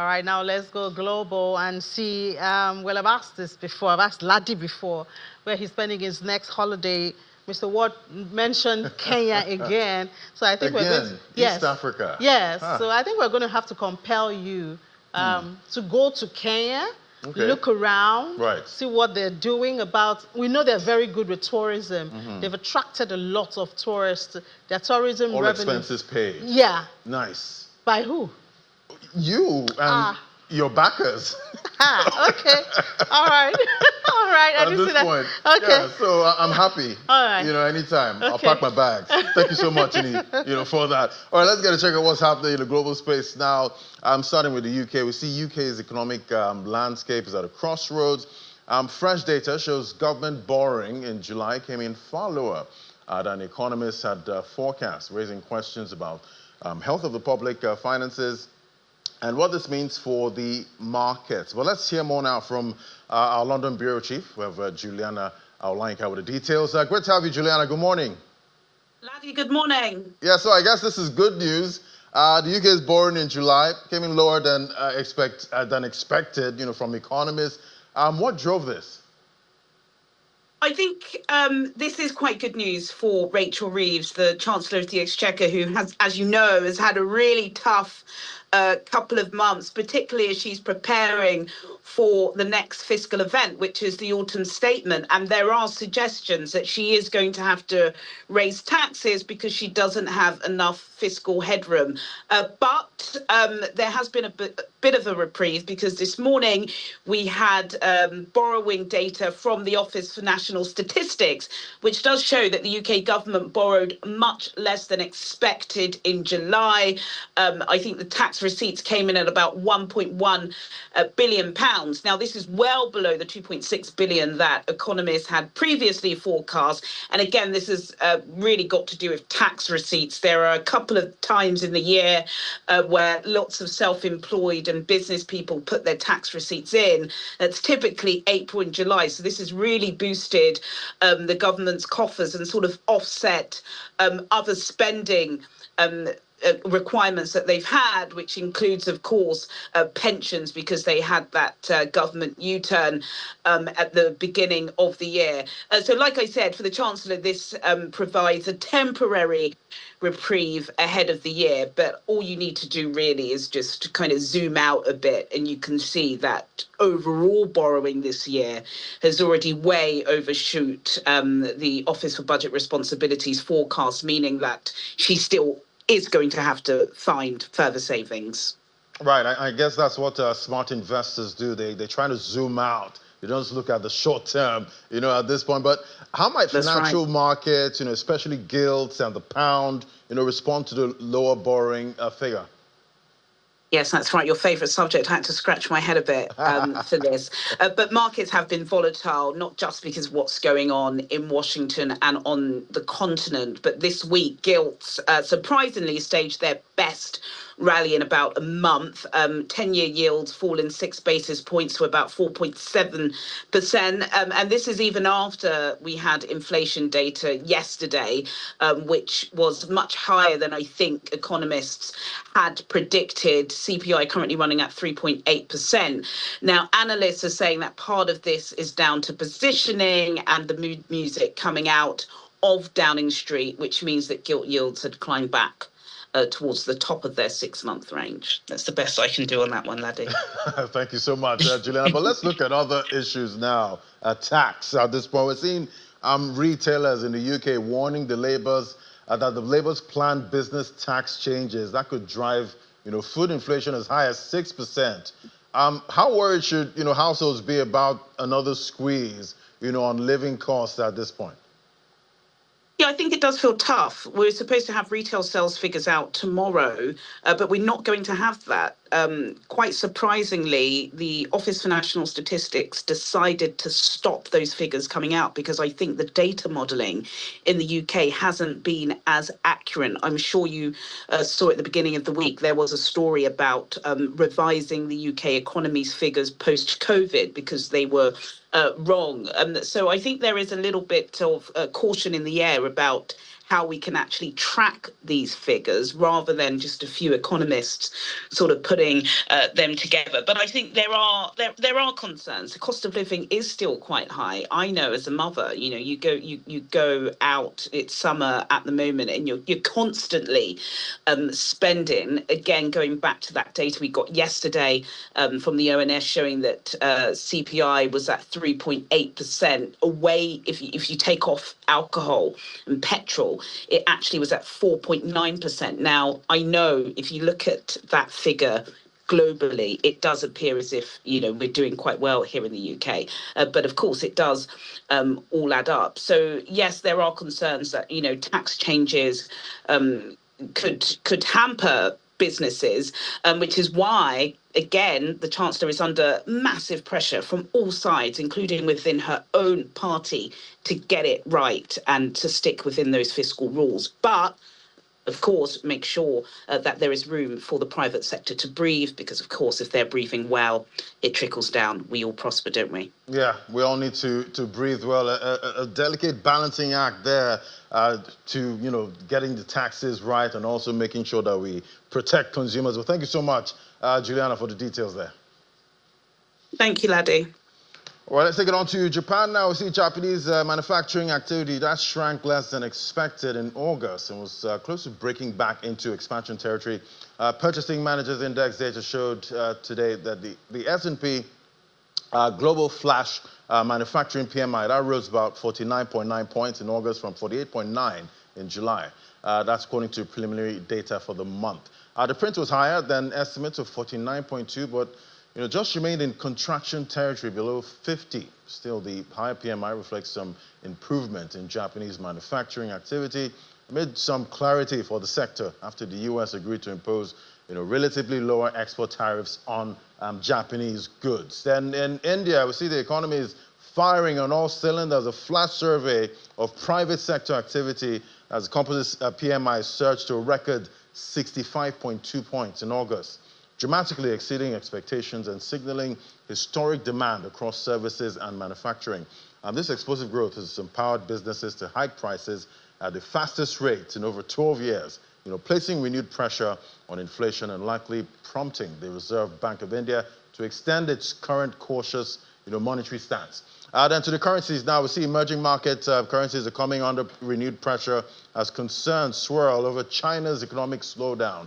All right, now let's go global and see. Well, I've asked this before. I've asked Ladi before where he's spending his next holiday. Mr. Ward mentioned Kenya again. So I think we're going to. Yes. East Africa. Yes. Huh. So I think we're going to have to compel you to go to Kenya, look around, see what they're doing about. We know they're very good with tourism. They've attracted a lot of tourists. Their tourism All revenue. expenses paid. Yeah. Nice. By who? You and your backers. Okay. All right. All right. At this point. Okay. Yeah, so I'm happy. All right. Anytime. I'll pack my bags. Thank you so much, for that. All right, let's get a check of what's happening in the global space now. I'm starting with the UK. We see UK's economic landscape is at a crossroads. Fresh data shows government borrowing in July came in far lower than economists had forecast, raising questions about health of the public finances and what this means for the markets. Well, let's hear more now from our London Bureau Chief. We have Juliana Olayinka with the details. Great to have you, Juliana. Good morning. Laddie, good morning. Yeah, so I guess this is good news. The UK's borrowing in July came in lower than expected, from economists. What drove this? I think this is quite good news for Rachel Reeves, the Chancellor of the Exchequer, who has, as you know, has had a really tough couple of months, particularly as she's preparing for the next fiscal event, which is the autumn statement. And there are suggestions that she is going to have to raise taxes because she doesn't have enough fiscal headroom. But there has been a bit of a reprieve because this morning we had borrowing data from the Office for National Statistics, which does show that the UK government borrowed much less than expected in July. I think the tax receipts came in at about £1.1 billion. Now, this is well below the 2.6 billion that economists had previously forecast. And again, this has really got to do with tax receipts. There are a couple of times in the year where lots of self-employed and business people put their tax receipts in. That's typically April and July. So this has really boosted the government's coffers and sort of offset other spending requirements that they've had, which includes, of course, pensions, because they had that government U-turn at the beginning of the year. So like I said, for the Chancellor, this provides a temporary reprieve ahead of the year. But all you need to do really is just kind of zoom out a bit, and you can see that overall borrowing this year has already way overshoot the Office for Budget Responsibility's forecast, meaning that she still is going to have to find further savings. Right, I guess that's what smart investors do. They try to zoom out. They don't just look at the short term, at this point. But how might financial markets, especially gilts and the pound, respond to the lower borrowing figure? Yes, that's right. Your favourite subject. I had to scratch my head a bit for this. But markets have been volatile, not just because of what's going on in Washington and on the continent, but this week gilts surprisingly staged their best rally in about a month. 10-year yields fallen 6 basis points to about 4.7%. And this is even after we had inflation data yesterday, which was much higher than I think economists had predicted. CPI currently running at 3.8%. Now, analysts are saying that part of this is down to positioning and the mood music coming out of Downing Street, which means that gilt yields had climbed back towards the top of their 6-month range. That's the best I can do on that one, Laddie. Thank you so much, Juliana. But let's look at other issues now. Tax at this point. We're seeing retailers in the UK warning the Labour's that the Labour's planned business tax changes that could drive, food inflation as high as 6%. How worried should, households be about another squeeze, on living costs at this point? Yeah, I think it does feel tough. We're supposed to have retail sales figures out tomorrow, but we're not going to have that. Quite surprisingly, the Office for National Statistics decided to stop those figures coming out because I think the data modelling in the UK hasn't been as accurate. I'm sure you saw at the beginning of the week, there was a story about revising the UK economy's figures post-COVID because they were wrong. So I think there is a little bit of caution in the air about how we can actually track these figures rather than just a few economists sort of putting them together. But I think there are concerns. The cost of living is still quite high. I know as a mother, you go out, it's summer at the moment, and you're constantly spending. Again, going back to that data we got yesterday from the ONS showing that CPI was at 3.8%. Away, if you take off alcohol and petrol, it actually was at 4.9%. Now, I know if you look at that figure globally, it does appear as if, we're doing quite well here in the UK. But of course, it does all add up. So, yes, there are concerns that, tax changes could hamper businesses, which is why, again, the Chancellor is under massive pressure from all sides, including within her own party, to get it right and to stick within those fiscal rules. But of course, make sure that there is room for the private sector to breathe, because, of course, if they're breathing well, it trickles down. We all prosper, don't we? Yeah, we all need to breathe well. A delicate balancing act there to, getting the taxes right and also making sure that we protect consumers. Well, thank you so much, Juliana, for the details there. Thank you, Laddie. All right, let's take it on to Japan now. We see Japanese manufacturing activity that shrank less than expected in August and was close to breaking back into expansion territory. Purchasing Managers Index data showed today that the S&P Global Flash Manufacturing PMI, that rose about 49.9 points in August from 48.9 in July. That's according to preliminary data for the month. The print was higher than estimates of 49.2, but just remained in contraction territory below 50. Still, the higher PMI reflects some improvement in Japanese manufacturing activity amid some clarity for the sector after the U.S. agreed to impose relatively lower export tariffs on Japanese goods. Then in India, we see the economy is firing on all cylinders. A flash survey of private sector activity as the composite PMI surged to a record 65.2 points in August, dramatically exceeding expectations and signaling historic demand across services and manufacturing. This explosive growth has empowered businesses to hike prices at the fastest rate in over 12 years, placing renewed pressure on inflation and likely prompting the Reserve Bank of India to extend its current cautious monetary stance. Then to the currencies now, we see emerging market currencies are coming under renewed pressure as concerns swirl over China's economic slowdown.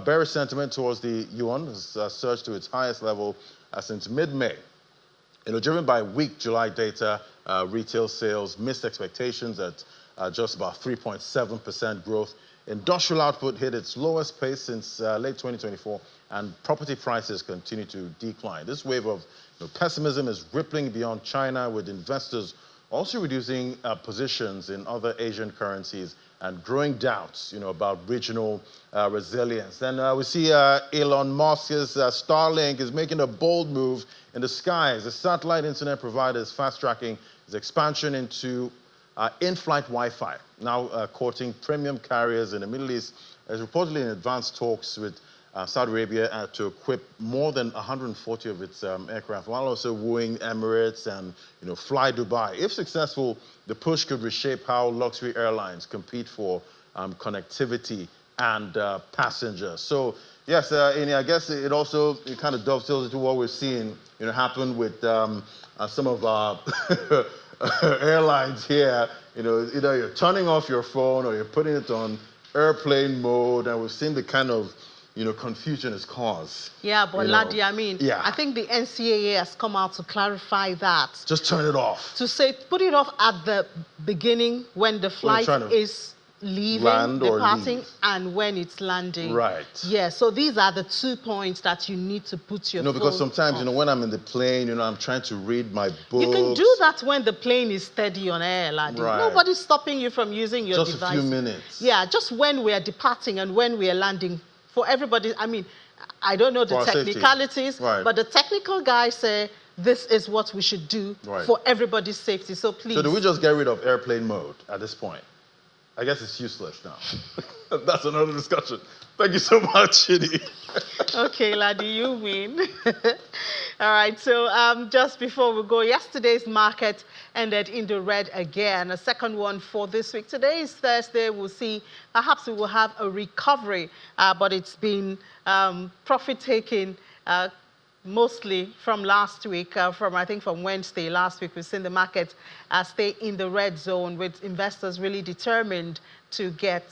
Bearish sentiment towards the yuan has surged to its highest level since mid-May. Driven by weak July data, retail sales missed expectations at just about 3.7% growth. Industrial output hit its lowest pace since late 2024, and property prices continue to decline. This wave of pessimism is rippling beyond China, with investors also reducing positions in other Asian currencies and growing doubts, about regional resilience. Then we see Elon Musk's Starlink is making a bold move in the skies. The satellite internet provider is fast-tracking its expansion into in-flight Wi-Fi, now courting premium carriers in the Middle East. Is reportedly in advanced talks with Saudi Arabia to equip more than 140 of its aircraft, while also wooing Emirates and Fly Dubai. If successful, the push could reshape how luxury airlines compete for connectivity and passengers. So yes, Ini, I guess it kind of dovetails into what we're seeing happen with some of our airlines here. Either you're turning off your phone or you're putting it on airplane mode, and we've seen the kind of confusion is caused. Yeah, but Laddie, I think the NCAA has come out to clarify that. Just turn it off. To say, put it off at the beginning when the flight is leaving, departing, and when it's landing. Right. Yeah, so these are the 2 points that you need to put your phone because sometimes, off. When I'm in the plane, I'm trying to read my books. You can do that when the plane is steady on air, Laddie. Right. Nobody's stopping you from using your device. Just a few minutes. Yeah, just when we are departing and when we are landing. For everybody, I don't know the technicalities, but the technical guys say this is what we should do for everybody's safety. So please. So do we just get rid of airplane mode at this point? I guess it's useless now. That's another discussion. Thank you so much, Chidi. Okay, Ladi, you win. All right, so just before we go, yesterday's market ended in the red again. A second one for this week. Today is Thursday. We'll see, perhaps we will have a recovery, but it's been profit-taking mostly from last week, I think from Wednesday last week. We've seen the market stay in the red zone with investors really determined to get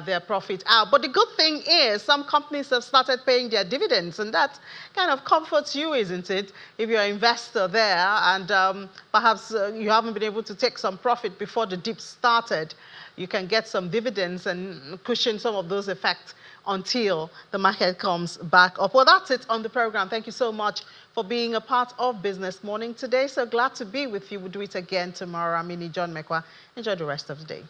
their profit out. But the good thing is some companies have started paying their dividends, and that kind of comforts you, isn't it? If you're an investor there and perhaps you haven't been able to take some profit before the dip started, you can get some dividends and cushion some of those effects until the market comes back up. Well, that's it on the program. Thank you so much for being a part of Business Morning today. So glad to be with you. We'll do it again tomorrow. I'm John Mekwa. Enjoy the rest of the day.